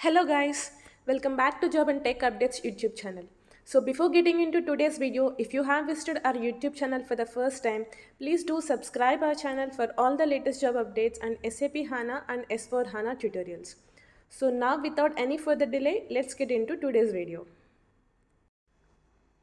Hello guys, welcome back to Job and Tech Updates YouTube channel. So before getting into today's video, if you have visited our YouTube channel for the first time, please do subscribe our channel for all the latest job updates and SAP HANA and S4 HANA tutorials. So now without any further delay, let's get into today's video.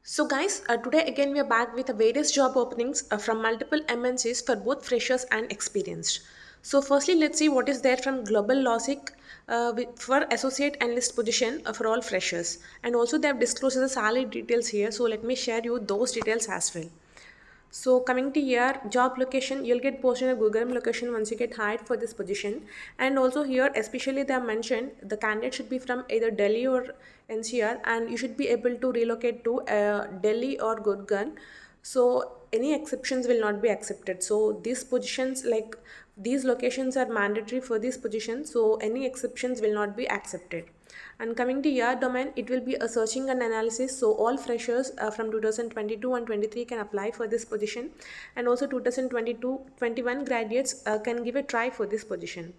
So guys, today again we are back with various job openings from multiple MNCs for both freshers and experienced. So firstly, let's see what is there from Global Logic for associate analyst position for all freshers. And also they have disclosed the salary details here. So let me share you those details as well. So coming to here, job location, you'll get posted a Google location once you get hired for this position. And also here, especially they have mentioned the candidate should be from either Delhi or NCR, and you should be able to relocate to Delhi or Gurgaon. So any exceptions will not be accepted. So these positions, like these locations are mandatory for this position. So any exceptions will not be accepted. And coming to your domain, it will be a searching and analysis. So all freshers from 2022 and 23 can apply for this position, and also 2022-21 graduates can give a try for this position.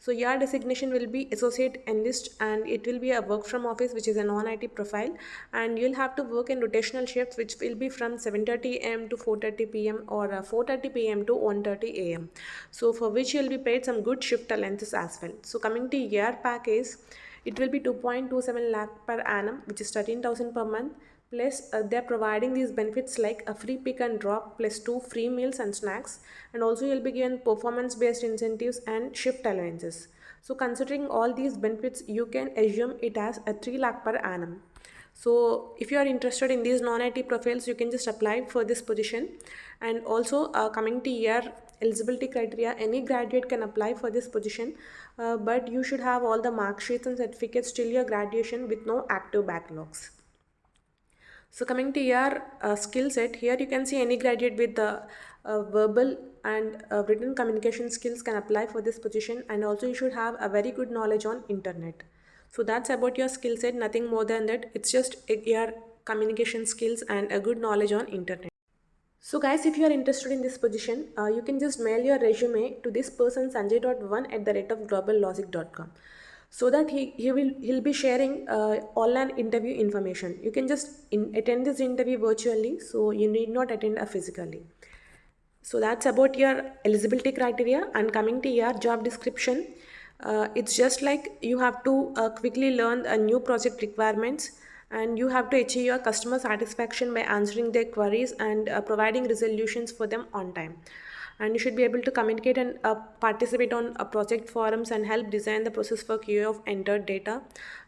So your designation will be associate analyst, and it will be a work from office, which is a non-IT profile, and you'll have to work in rotational shifts, which will be from 7:30 a.m. to 4:30 p.m. or 4:30 p.m. to 1:30 a.m. So for which you'll be paid some good shift allowances as well. So coming to your package, it will be 2.27 lakh per annum, which is 13,000 per month. Plus, they're providing these benefits like a free pick and drop, plus 2 free meals and snacks, and also you'll be given performance-based incentives and shift allowances. So, considering all these benefits, you can assume it as a 3 lakh per annum. So if you are interested in these non-IT profiles, you can just apply for this position. And also coming to your eligibility criteria, any graduate can apply for this position, but you should have all the mark sheets and certificates till your graduation with no active backlogs. So coming to your skill set, here you can see any graduate with the verbal and written communication skills can apply for this position, and also you should have a very good knowledge on internet. So that's about your skill set, nothing more than that. It's just your communication skills and a good knowledge on internet. So guys, if you are interested in this position, you can just mail your resume to this person sanjay.1@globallogic.com, so that he'll be sharing online interview information. You can just attend this interview virtually, so you need not attend physically. So that's about your eligibility criteria. And coming to your job description, it's just like you have to quickly learn a new project requirements, and you have to achieve your customer satisfaction by answering their queries and providing resolutions for them on time. And you should be able to communicate and participate on project forums and help design the process for QA of entered data,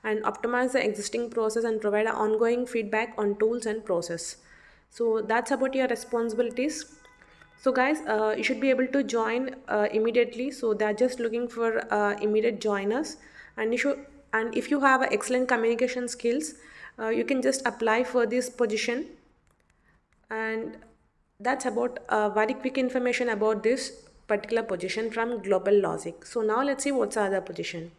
and optimize the existing process and provide ongoing feedback on tools and process. So that's about your responsibilities. So guys, you should be able to join immediately. So they're just looking for immediate joiners, and if you have excellent communication skills, you can just apply for this position. And that's about very quick information about this particular position from Global Logic. So now let's see what's the other position.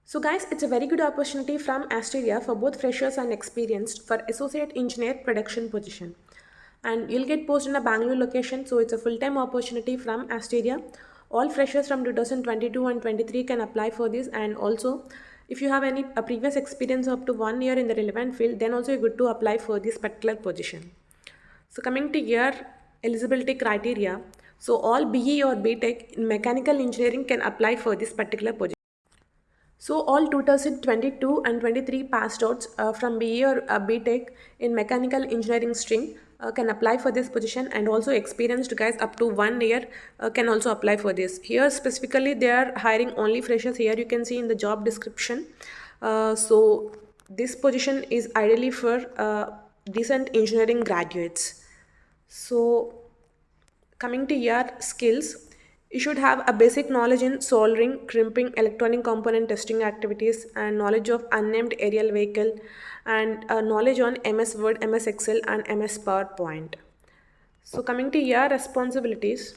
So guys, it's a very good opportunity from Asteria for both freshers and experienced for associate engineer production position. And you'll get posted in a Bangalore location, so it's a full-time opportunity from Asteria. All freshers from 2022 and 23 can apply for this, and also if you have any previous experience up to 1 year in the relevant field, then also you're good to apply for this particular position. So coming to your eligibility criteria, so all BE or BTech in mechanical engineering can apply for this particular position. So all 2022 and 23 passed outs from BE or BTech in mechanical engineering stream can apply for this position, and also experienced guys up to 1 year can also apply for this. Here specifically they are hiring only freshers. Here you can see in the job description. So this position is ideally for decent engineering graduates. So coming to your skills, you should have a basic knowledge in soldering, crimping, electronic component testing activities, and knowledge of unnamed aerial vehicle, and knowledge on MS Word, MS Excel, and MS PowerPoint. So coming to your responsibilities,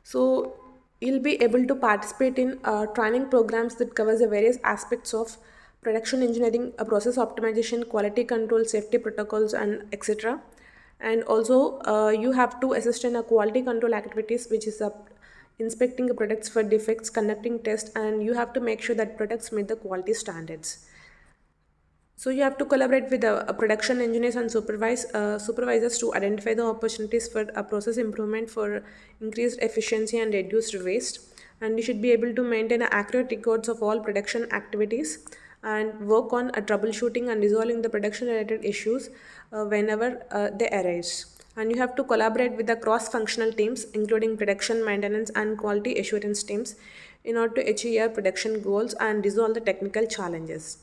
so you'll be able to participate in training programs that covers the various aspects of production engineering, process optimization, quality control, safety protocols, and etc. And also you have to assist in a quality control activities, which is inspecting the products for defects, conducting tests, and you have to make sure that products meet the quality standards. So you have to collaborate with the production engineers and supervisors to identify the opportunities for process improvement for increased efficiency and reduced waste. And you should be able to maintain accurate records of all production activities and work on troubleshooting and resolving the production related issues whenever they arise. And you have to collaborate with the cross functional teams, including production maintenance and quality assurance teams, in order to achieve your production goals and resolve the technical challenges.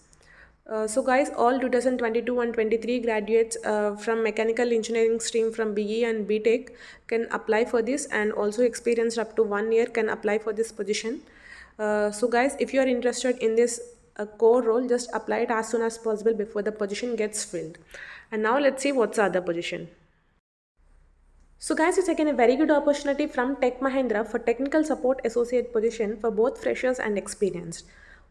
So guys, all 2022 and 23 graduates from mechanical engineering stream from BE and BTech can apply for this, and also experienced up to 1 year can apply for this position. So guys, if you are interested in this core role, just apply it as soon as possible before the position gets filled. And now let's see what's the other position. So guys, it's again a very good opportunity from Techmahindra for technical support associate position for both freshers and experienced.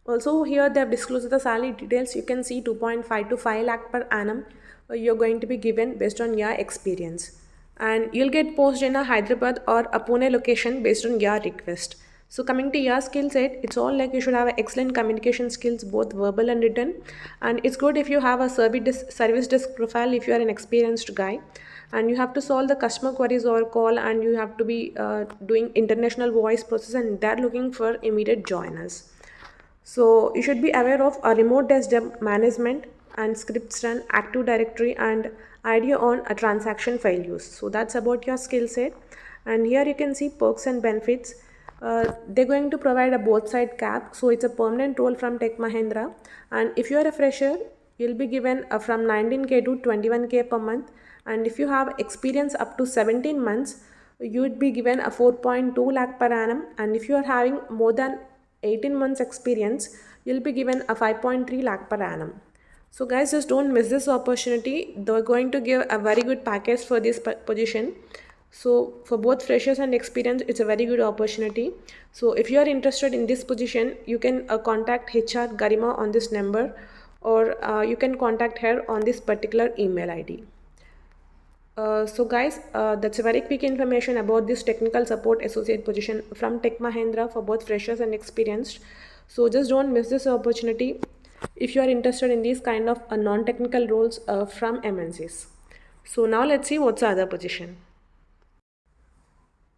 Also here they have disclosed the salary details. You can see 2.5 to 5 lakh per annum you're going to be given based on your experience. And you'll get posted in a Hyderabad or a Pune location based on your request. So coming to your skill set, it's all like you should have excellent communication skills, both verbal and written. And it's good if you have a service desk profile if you are an experienced guy. And you have to solve the customer queries over call, and you have to be doing international voice process, and they're looking for immediate joiners. So you should be aware of a remote desktop management and scripts run, Active Directory, and idea on a transaction file use. So that's about your skill set. And here you can see perks and benefits. They're going to provide a both side cap. So it's a permanent role from Tech Mahindra. And if you are a fresher, you'll be given from 19K to 21K per month. And if you have experience up to 17 months, you would be given a 4.2 lakh per annum. And if you are having more than 18 months experience, you'll be given a 5.3 lakh per annum. So guys, just don't miss this opportunity. They're going to give a very good package for this position. So for both freshers and experience, it's a very good opportunity. So if you are interested in this position, you can contact HR Garima on this number, or you can contact her on this particular email ID. So guys, that's a very quick information about this technical support associate position from Tech Mahindra for both freshers and experienced. So just don't miss this opportunity if you are interested in these kind of non-technical roles from MNCs. So now let's see what's the other position.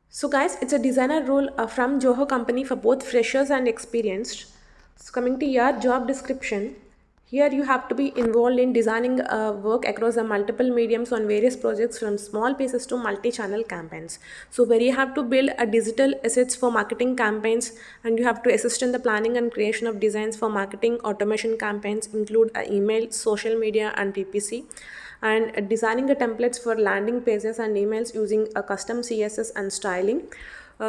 So guys, it's a designer role from Zoho company for both freshers and experienced. So coming to your job description, here you have to be involved in designing work across the multiple mediums on various projects from small pieces to multi-channel campaigns. So where you have to build a digital assets for marketing campaigns, and you have to assist in the planning and creation of designs for marketing automation campaigns, include email, social media, and PPC, and designing the templates for landing pages and emails using a custom CSS and styling.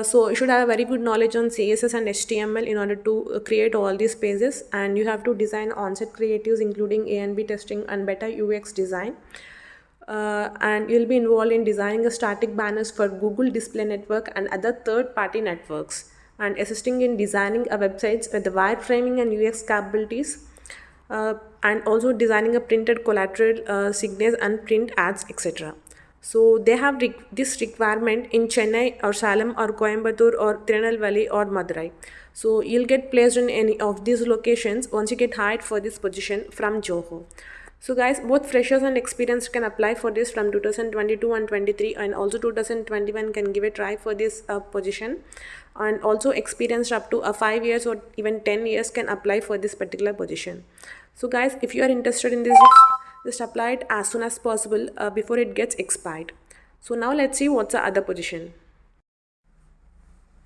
So you should have a very good knowledge on CSS and HTML in order to create all these pages, and you have to design on-set creatives including A and B testing and better UX design. And you'll be involved in designing a static banners for Google Display Network and other third-party networks, and assisting in designing a websites with the wireframing and UX capabilities, and also designing a printed collateral, signage and print ads, etc. So they have this requirement in Chennai or Salem or Coimbatore or Tirunelveli or Madurai. So you'll get placed in any of these locations once you get hired for this position from Zoho. So guys, both freshers and experienced can apply for this from 2022 and 23, and also 2021 can give a try for this position, and also experienced up to 5 years or even 10 years can apply for this particular position. So guys, if you are interested in this, just apply it as soon as possible before it gets expired. So now let's see what's the other position.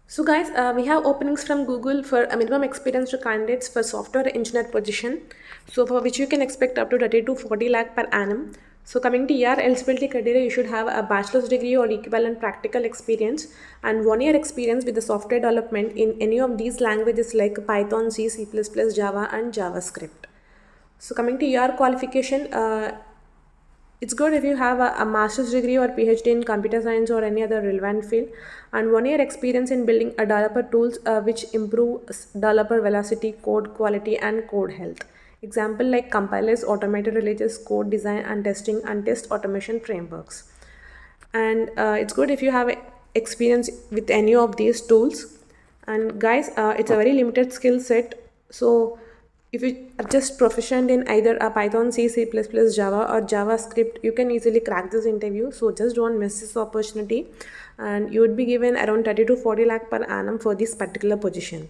So guys, we have openings from Google for a minimum experienced candidates for software engineer position. So for which you can expect up to 30 to 40 lakh per annum. So coming to your eligibility criteria, you should have a bachelor's degree or equivalent practical experience and 1 year experience with the software development in any of these languages like Python, C, C++, Java and JavaScript. So coming to your qualification, it's good if you have a master's degree or PhD in computer science or any other relevant field, and 1 year experience in building a developer tools which improve developer velocity, code quality and code health. Example like compilers, automated releases, code design and testing, and test automation frameworks. And it's good if you have experience with any of these tools. And guys, it's a very limited skill set. So if you are just proficient in either a Python, C, C++, Java or JavaScript, you can easily crack this interview. So just don't miss this opportunity, and you would be given around 30 to 40 lakh per annum for this particular position.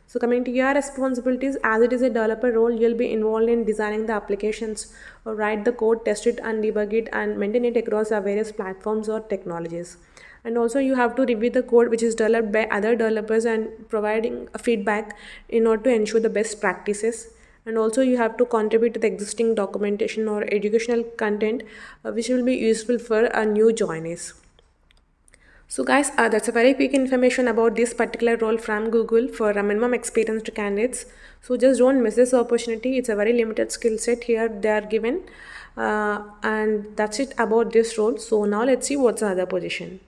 So coming to your responsibilities, as it is a developer role, you'll be involved in designing the applications, or write the code, test it and debug it, and maintain it across various platforms or technologies. And also you have to review the code which is developed by other developers and providing feedback in order to ensure the best practices. And also you have to contribute to the existing documentation or educational content which will be useful for new joinees. So guys, that's a very quick information about this particular role from Google for minimum experienced candidates. So just don't miss this opportunity. It's a very limited skill set here they are given. And that's it about this role. So now let's see what's the other position.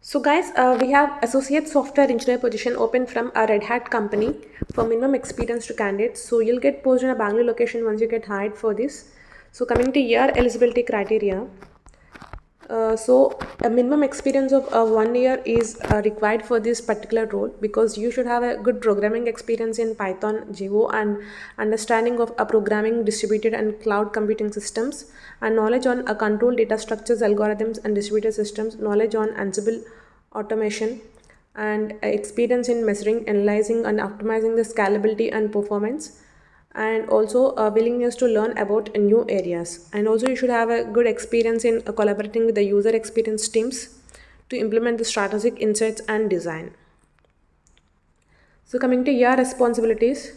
So guys, we have associate software engineer position open from a Red Hat company for minimum experienced candidates. So you'll get posted in a Bangalore location once you get hired for this. So coming to your eligibility criteria. So a minimum experience of 1 year is required for this particular role, because you should have a good programming experience in Python, Zoho, and understanding of programming, distributed and cloud computing systems, and knowledge on control data structures, algorithms and distributed systems, knowledge on Ansible automation, and experience in measuring, analyzing and optimizing the scalability and performance, and also a willingness to learn about new areas. And also you should have a good experience in collaborating with the user experience teams to implement the strategic insights and design. So coming to your responsibilities,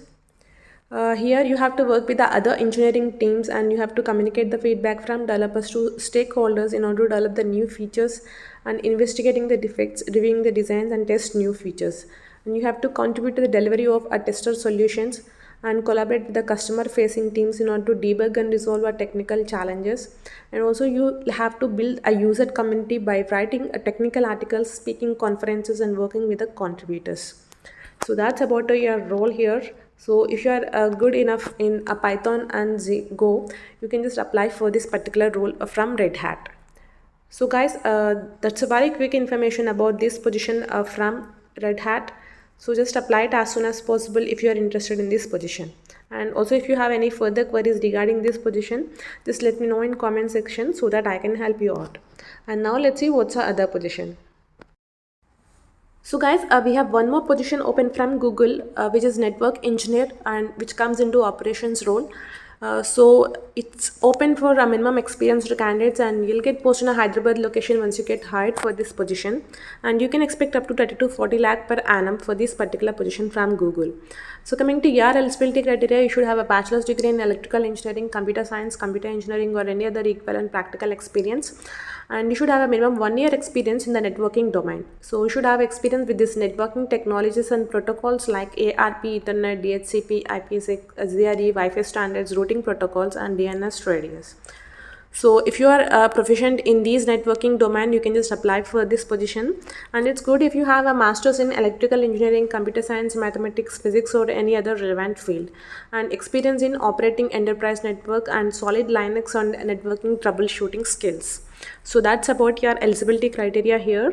here you have to work with the other engineering teams, and you have to communicate the feedback from developers to stakeholders in order to develop the new features, and investigating the defects, reviewing the designs and test new features. And you have to contribute to the delivery of tester solutions, and collaborate with the customer facing teams in order to debug and resolve our technical challenges. And also you have to build a user community by writing technical articles, speaking conferences and working with the contributors. So that's about your role here. So if you are good enough in a Python and Go, you can just apply for this particular role from Red Hat. So guys, that's a very quick information about this position from Red Hat. So just apply it as soon as possible if you are interested in this position. And also if you have any further queries regarding this position, just let me know in comment section so that I can help you out. And now let's see what's our other position. So guys, we have one more position open from Google, which is network engineer, and which comes into operations role. So it's open for a minimum experienced candidates, and you'll get posted in a Hyderabad location once you get hired for this position. And you can expect up to 30 to 40 lakh per annum for this particular position from Google. So coming to your eligibility criteria, you should have a bachelor's degree in electrical engineering, computer science, computer engineering, or any other equivalent practical experience. And you should have a minimum 1 year experience in the networking domain. So you should have experience with this networking technologies and protocols like ARP, Ethernet, DHCP, IPsec, ZRE, Wi-Fi standards, routing protocols, and DNS radius. So if you are proficient in these networking domain, you can just apply for this position. And it's good if you have a master's in electrical engineering, computer science, mathematics, physics, or any other relevant field, and experience in operating enterprise network and solid Linux and networking troubleshooting skills. So that's about your eligibility criteria here.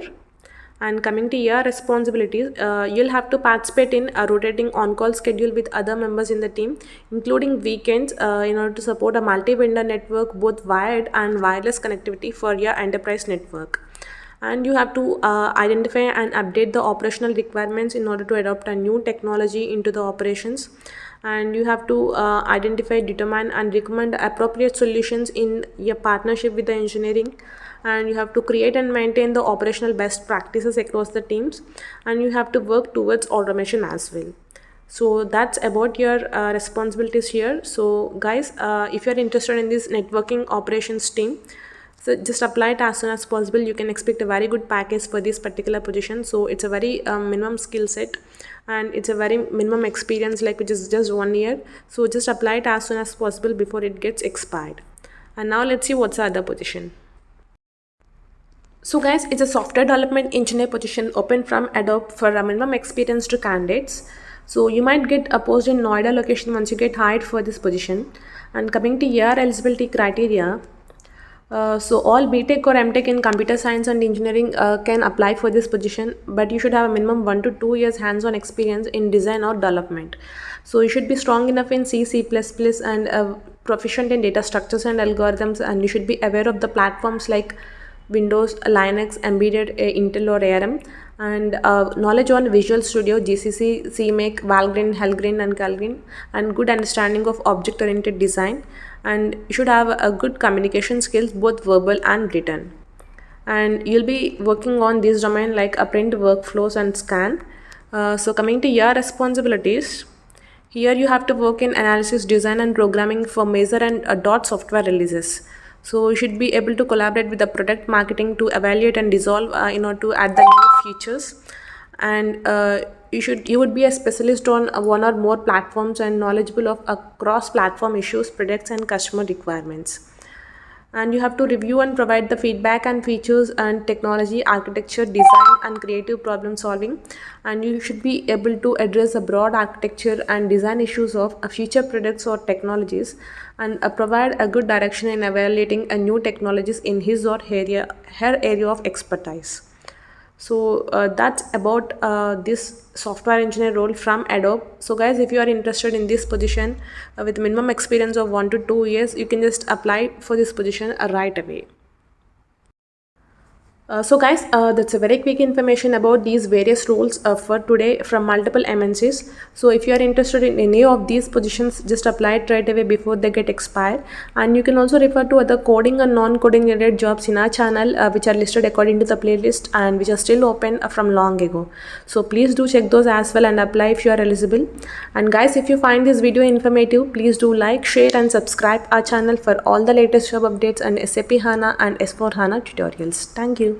And coming to your responsibilities, you'll have to participate in a rotating on-call schedule with other members in the team, including weekends, in order to support a multi-vendor network, both wired and wireless connectivity for your enterprise network. And you have to identify and update the operational requirements in order to adopt a new technology into the operations. And you have to identify, determine and recommend appropriate solutions in your partnership with the engineering. And you have to create and maintain the operational best practices across the teams, and you have to work towards automation as well. So that's about your responsibilities here. So guys, if you're interested in this networking operations team, so just apply it as soon as possible. You can expect a very good package for this particular position. So it's a very minimum skill set, and it's a very minimum experience, like which is just 1 year. So just apply it as soon as possible before it gets expired. And now let's see what's the other position. So guys, it's a software development engineer position open from Adobe for a minimum experienced candidates. So you might get a post in Noida location once you get hired for this position. And coming to your eligibility criteria, So all BTech or MTech in computer science and engineering can apply for this position, but you should have a minimum 1 to 2 years hands-on experience in design or development. So you should be strong enough in C, C++, and proficient in data structures and algorithms, and you should be aware of the platforms like Windows, Linux, embedded Intel or ARM, and knowledge on Visual Studio, GCC, CMake, Valgrind, Helgrind, and Calgrind, and good understanding of object-oriented design. And you should have a good communication skills, both verbal and written. And you'll be working on this domain like print workflows and scan. So coming to your responsibilities, here you have to work in analysis, design, and programming for major and dot software releases. So you should be able to collaborate with the product marketing to evaluate and resolve in order to add the new features. And you would be a specialist on one or more platforms and knowledgeable of cross platform issues, products, and customer requirements. And you have to review and provide the feedback and features and technology, architecture, design, and creative problem solving. And you should be able to address the broad architecture and design issues of future products or technologies, and provide a good direction in evaluating new technologies in his or her area of expertise. So that's about this software engineer role from Adobe. So guys, if you are interested in this position with minimum experience of 1 to 2 years, you can just apply for this position right away. So guys, that's a very quick information about these various roles for today from multiple MNCs. So if you are interested in any of these positions, just apply it right away before they get expired. And you can also refer to other coding and non-coding related jobs in our channel, which are listed according to the playlist and which are still open from long ago. So please do check those as well and apply if you are eligible. And guys, if you find this video informative, please do like, share, and subscribe our channel for all the latest job updates and SAP HANA and S4 HANA tutorials. Thank you.